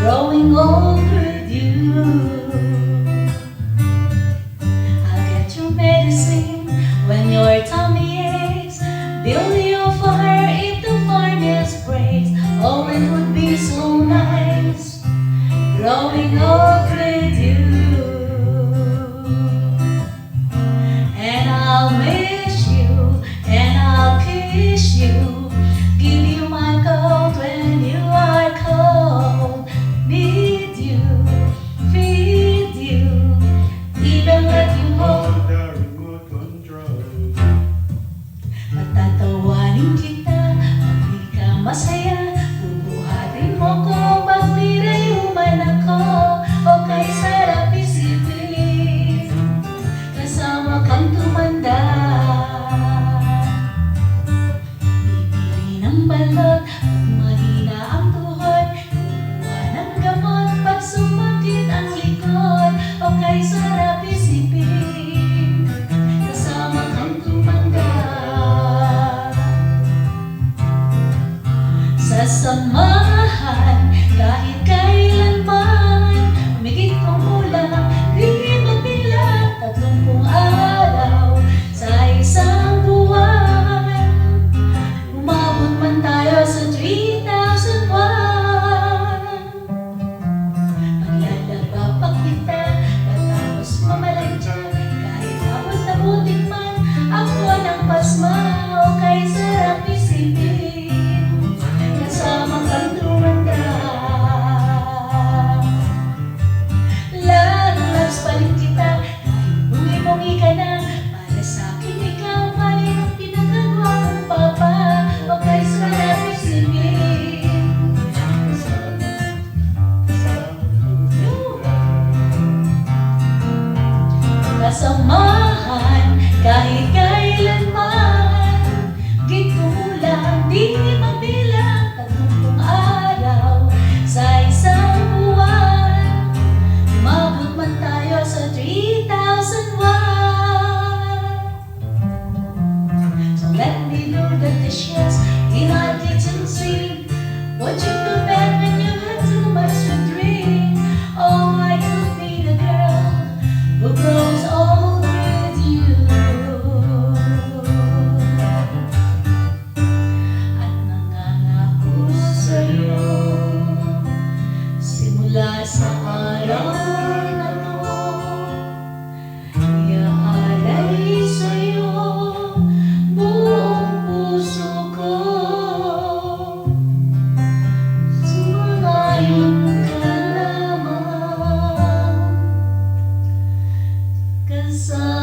growing old with you. I'll get you medicine when your tummy aches, build you a fire if the furnace breaks. Oh, it would be so nice growing old with you. And I'll miss you, and I'll kiss you, give you my coat when you are cold, need you, feed you, even let you hold the remote control. Patatawanin kita pag di ka masaya, bubuhatin mo ko pag nirayo man ako. O kay sarap isipin, kasama kang tumanda. Bibili ng balot pag mahina ang tuhod, kukuha ng gamot pag sumakit ang likod. O kay sarap isipin, kasama kang tumanda. Sasamahan kahit kailanman, umigit kong ulang, di mabilang 30 araw sa isang buwan. Umabot man tayo sa 3,001, paglalaba pa kita matapos mamalansya, kahit abot na butik man ako ng pasma. O kay sarap isipin, kasama kang tumanda. Lalas palit kita kahit bungi-bungi ka na, para sa'kin ikaw pa rin ang pinagagawa mong papa. O kay sarap isipin, kasamahan kahit kailanman, git kumulang, di mabilang 30 araw sa isang buwan. Umabot man tayo sa 3,001. So let me do the dishes in our kitchen sink, put you to bed when you had too much to drink. Oh, I could be the girl who grows old with you. At nangangako sa'yo, simula sa araw na to, iaalay sa'yo buong puso ko. Sumayon ka lamang, kasama